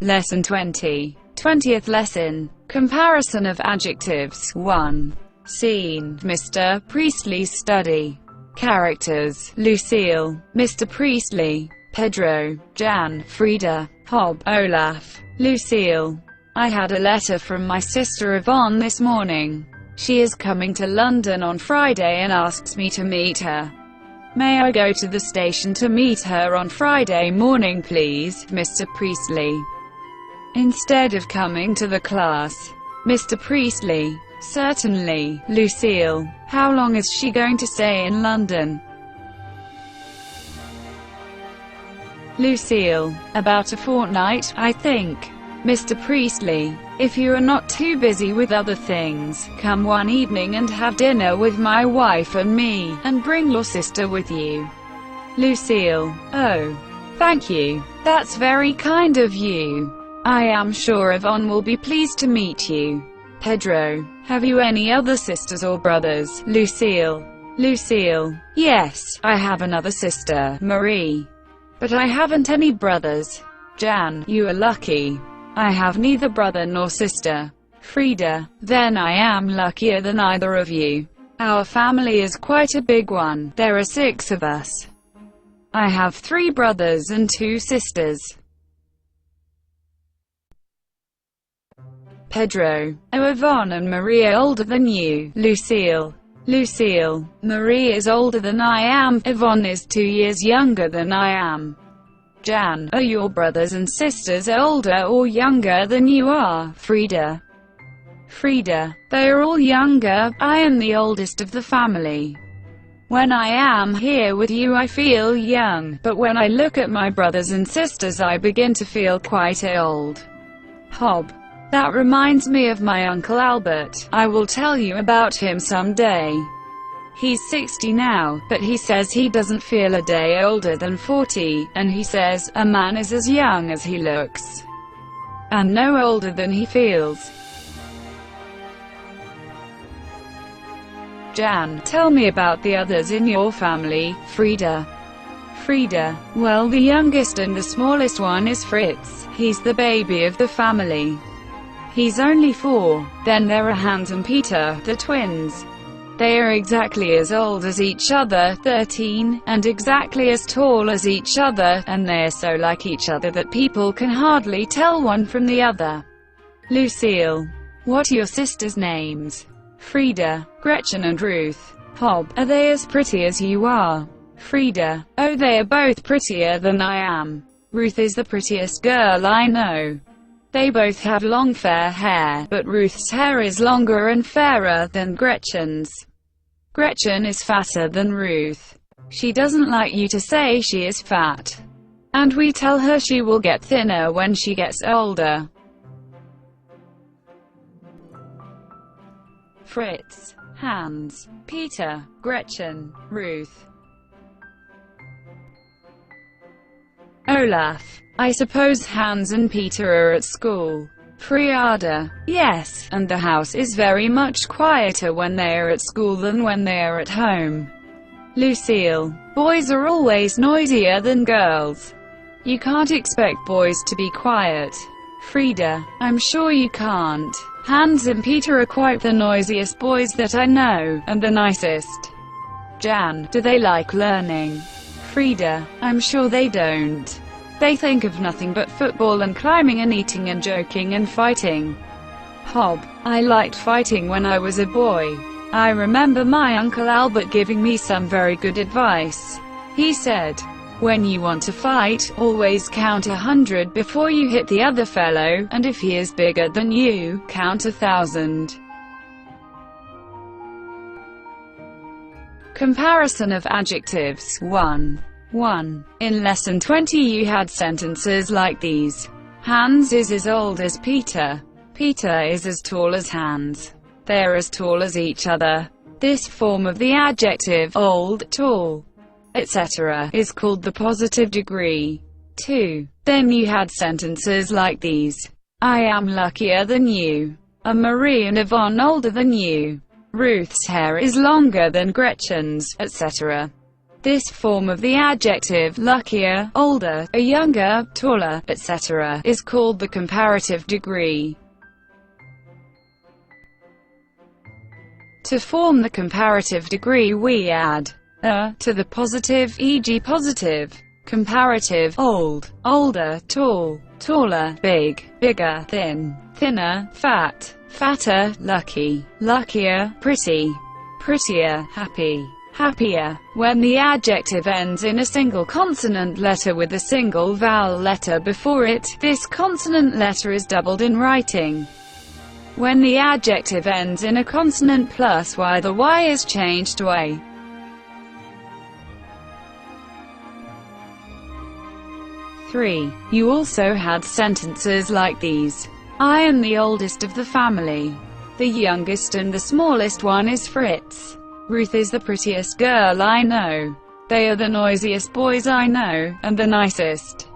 Lesson 20. 20th lesson. Comparison of adjectives. 1. Scene: Mr. Priestley's study. Characters: Lucille, Mr. Priestley, Pedro, Jan, Frida, Hob, Olaf. Lucille: I had a letter from my sister Yvonne this morning. She is coming to London on Friday and asks me to meet her. May I go to the station to meet her on Friday morning, please, Mr. Priestley? Instead of coming to the class. Mr. Priestley: Certainly. Lucille: How long is she going to stay in London? Lucille: About a fortnight, I think. Mr. Priestley: If you are not too busy with other things, come one evening and have dinner with my wife and me, and bring your sister with you. Lucille: Oh, thank you. That's very kind of you. I am sure Yvonne will be pleased to meet you. Pedro: Have you any other sisters or brothers? Lucille: Yes, I have another sister, Marie. But I haven't any brothers. Jan: You are lucky. I have neither brother nor sister. Frida: Then I am luckier than either of you. Our family is quite a big one. There are 6 of us. I have 3 brothers and 2 sisters. Pedro: Oh, Yvonne and Marie are older than you. Lucille: Marie is older than I am. Yvonne is 2 years younger than I am. Jan: Are your brothers and sisters older or younger than you are? Frida: They are all younger. I am the oldest of the family. When I am here with you I feel young, but when I look at my brothers and sisters I begin to feel quite old. Hob: That reminds me of my Uncle Albert. I will tell you about him someday. He's 60 now, but he says he doesn't feel a day older than 40, and he says, a man is as young as he looks, and no older than he feels. Jan: Tell me about the others in your family. Frida: Well, the youngest and the smallest one is Fritz. He's the baby of the family. He's only 4. Then there are Hans and Peter, the twins. They are exactly as old as each other, 13, and exactly as tall as each other, and they're so like each other that people can hardly tell one from the other. Lucille: What are your sisters' names? Frida: Gretchen and Ruth. Hob: Are they as pretty as you are? Frida: Oh, they are both prettier than I am. Ruth is the prettiest girl I know. They both have long fair hair, but Ruth's hair is longer and fairer than Gretchen's. Gretchen is fatter than Ruth. She doesn't like you to say she is fat. And we tell her she will get thinner when she gets older. Fritz, Hans, Peter, Gretchen, Ruth. Olaf: I suppose Hans and Peter are at school. Friada: Yes, and the house is very much quieter when they are at school than when they are at home. Lucille: Boys are always noisier than girls. You can't expect boys to be quiet. Frida: I'm sure you can't. Hans and Peter are quite the noisiest boys that I know, and the nicest. Jan: Do they like learning? Frida: I'm sure they don't. They think of nothing but football and climbing and eating and joking and fighting. Hob: I liked fighting when I was a boy. I remember my Uncle Albert giving me some very good advice. He said, when you want to fight, always count 100 before you hit the other fellow, and if he is bigger than you, count 1,000. Comparison of adjectives. 1. In lesson 20 you had sentences like these. Hans is as old as Peter. Peter is as tall as Hans. They're as tall as each other. This form of the adjective, old, tall, etc., is called the positive degree. 2. Then you had sentences like these. I am luckier than you. Are Marie and Yvonne older than you? Ruth's hair is longer than Gretchen's, etc. This form of the adjective, luckier, older, a younger, taller, etc., is called the comparative degree. To form the comparative degree, we add a to the positive, e.g. positive, comparative, old, older, tall, taller, big, bigger, thin, thinner, fat, fatter, lucky, luckier, pretty, prettier, happy, happier. When the adjective ends in a single consonant letter with a single vowel letter before it, this consonant letter is doubled in writing. When the adjective ends in a consonant plus y, the y is changed to a. You also had sentences like these. I am the oldest of the family. The youngest and the smallest one is Fritz. Ruth is the prettiest girl I know. They are the noisiest boys I know, and the nicest.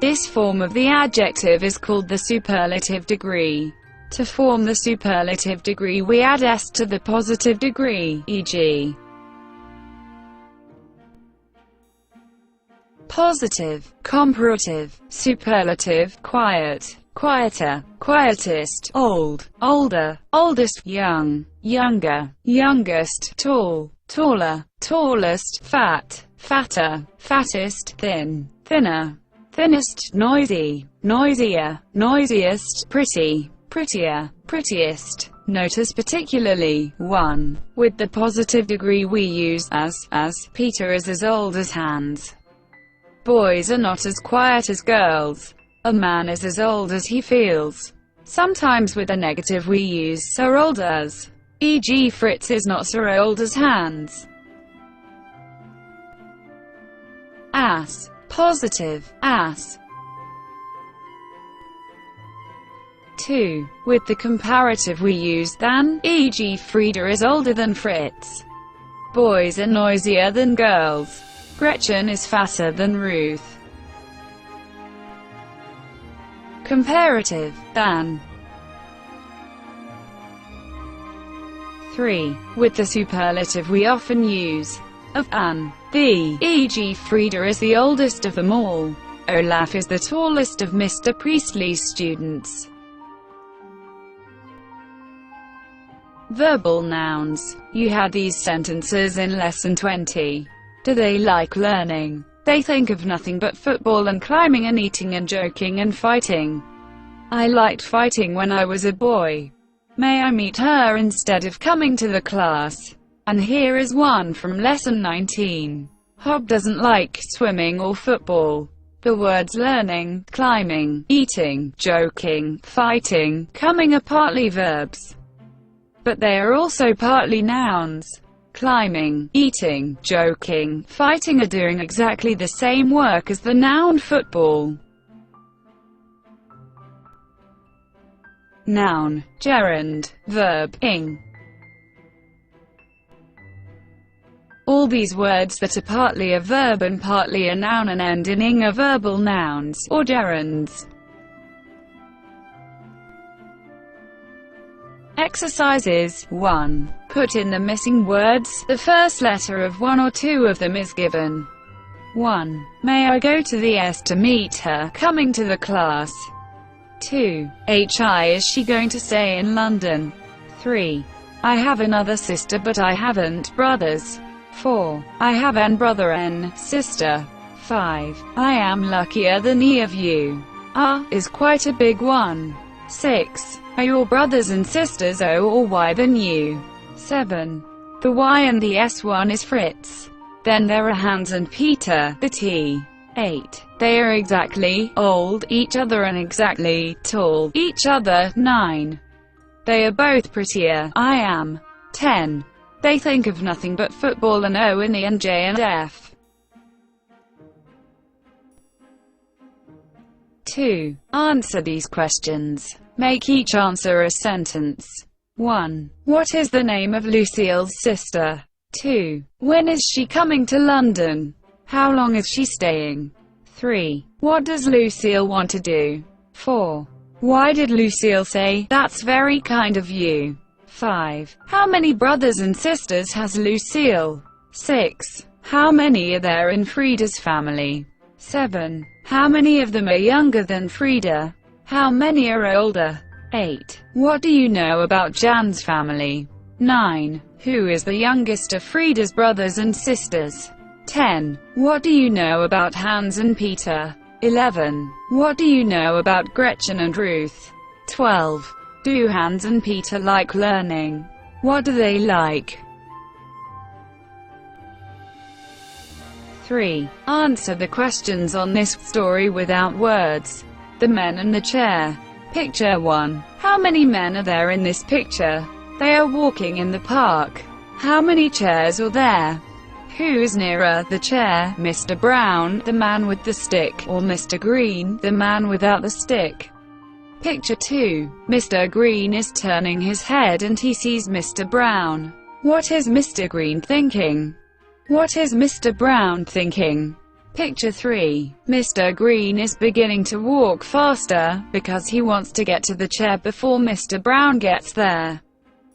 This form of the adjective is called the superlative degree. To form the superlative degree, we add s to the positive degree, e.g. positive, comparative, superlative, quiet, quieter, quietest, old, older, oldest, young, younger, youngest, tall, taller, tallest, fat, fatter, fattest, thin, thinner, thinnest, noisy, noisier, noisiest, pretty, prettier, prettiest. Notice particularly 1. With the positive degree we use as. Peter is as old as Hans. Boys are not as quiet as girls. A man is as old as he feels. Sometimes with a negative we use so old as, e.g. Fritz is not so old as Hans. As, positive, as. 2. With the comparative we use than, e.g. Frieda is older than Fritz. Boys are noisier than girls. Gretchen is fatter than Ruth. Comparative, than. 3. With the superlative we often use of, an, the, e.g. Frieda is the oldest of them all. Olaf is the tallest of Mr. Priestley's students. Verbal nouns. You had these sentences in lesson 20. Do they like learning? They think of nothing but football and climbing and eating and joking and fighting. I liked fighting when I was a boy. May I meet her instead of coming to the class? And here is one from lesson 19. Hob doesn't like swimming or football. The words learning, climbing, eating, joking, fighting, coming are partly verbs. But they are also partly nouns. Climbing, eating, joking, fighting are doing exactly the same work as the noun football. Noun, gerund, verb, ing. All these words that are partly a verb and partly a noun and end in ing are verbal nouns, or gerunds. Exercises 1. Put in the missing words. The first letter of one or two of them is given. 1. May I go to the S to meet her coming to the class? 2. Hi, is she going to stay in London? 3. I have another sister but I haven't brothers. 4. I have an brother and sister. 5. I am luckier than any of you. Is quite a big one. 6. Are your brothers and sisters O or Y than you? 7. The Y and the S one is Fritz. Then there are Hans and Peter, the T. 8. They are exactly old each other and exactly tall each other. 9. They are both prettier. I am. 10. They think of nothing but football and O in the and J and F. 2. Answer these questions. Make each answer a sentence. 1. What is the name of Lucille's sister? 2. When is she coming to London? How long is she staying? 3. What does Lucille want to do? 4. Why did Lucille say, "That's very kind of you"? 5. How many brothers and sisters has Lucille? 6. How many are there in Frieda's family? 7. How many of them are younger than Frieda? How many are older? 8. What do you know about Jan's family? 9. Who is the youngest of Frieda's brothers and sisters? 10. What do you know about Hans and Peter? 11. What do you know about Gretchen and Ruth? 12. Do Hans and Peter like learning? What do they like? 3. Answer the questions on this story without words. The men and the chair. Picture 1. How many men are there in this picture? They are walking in the park. How many chairs are there? Who is nearer the chair, Mr. Brown, the man with the stick, or Mr. Green, the man without the stick? Picture 2. Mr. Green is turning his head and he sees Mr. Brown. What is Mr. Green thinking? What is Mr. Brown thinking? Picture 3. Mr. Green is beginning to walk faster, because he wants to get to the chair before Mr. Brown gets there.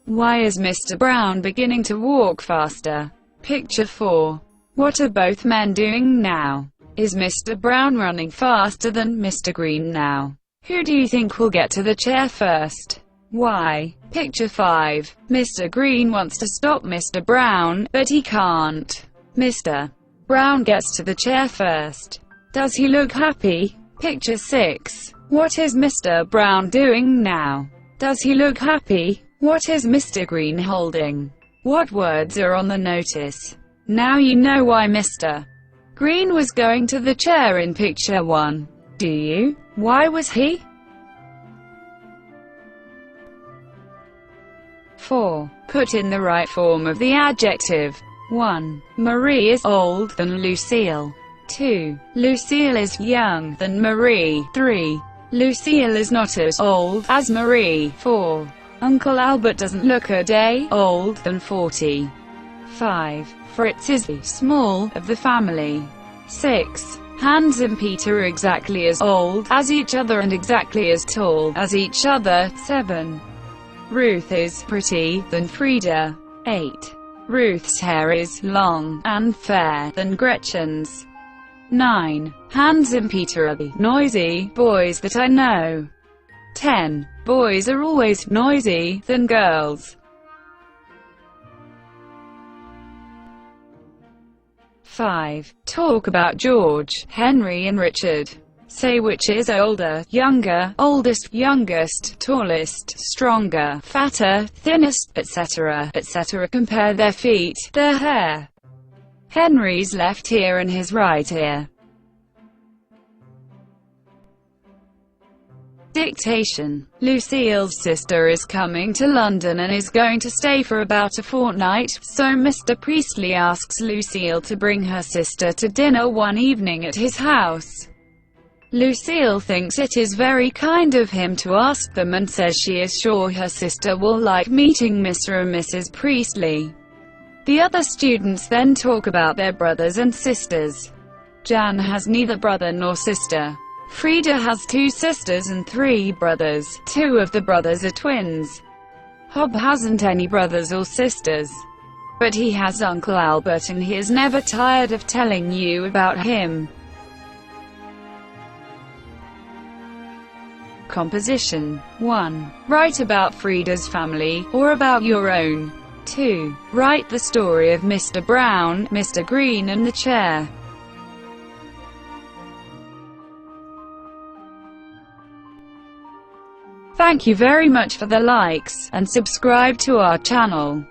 Why is Mr. Brown beginning to walk faster? Picture 4. What are both men doing now? Is Mr. Brown running faster than Mr. Green now? Who do you think will get to the chair first? Why? Picture 5. Mr. Green wants to stop Mr. Brown, but he can't. Mr. Brown gets to the chair first. Does he look happy? Picture 6. What is Mr. Brown doing now? Does he look happy? What is Mr. Green holding? What words are on the notice? Now you know why Mr. Green was going to the chair in picture 1. Do you? Why was he? 4. Put in the right form of the adjective. 1. Marie is old than Lucille. 2. Lucille is young than Marie. 3. Lucille is not as old as Marie. 4. Uncle Albert doesn't look a day old than 40. 5. Fritz is the small of the family. 6. Hans and Peter are exactly as old as each other and exactly as tall as each other. 7. Ruth is pretty than Frieda. 8. Ruth's hair is long and fair than Gretchen's. 9. Hans and Peter are the noisy boys that I know. 10. Boys are always noisy than girls. 5. Talk about George, Henry and Richard. Say which is older, younger, oldest, youngest, tallest, stronger, fatter, thinnest, etc., etc. Compare their feet, their hair. Henry's left ear and his right ear. Dictation. Lucille's sister is coming to London and is going to stay for about a fortnight, so Mr. Priestley asks Lucille to bring her sister to dinner one evening at his house. Lucille thinks it is very kind of him to ask them and says she is sure her sister will like meeting Mr. and Mrs. Priestley. The other students then talk about their brothers and sisters. Jan has neither brother nor sister. Frieda has 2 sisters and 3 brothers. 2 of the brothers are twins. Hob hasn't any brothers or sisters. But he has Uncle Albert and he is never tired of telling you about him. Composition. 1. Write about Frieda's family, or about your own. 2. Write the story of Mr. Brown, Mr. Green and the chair. Thank you very much for the likes, and subscribe to our channel.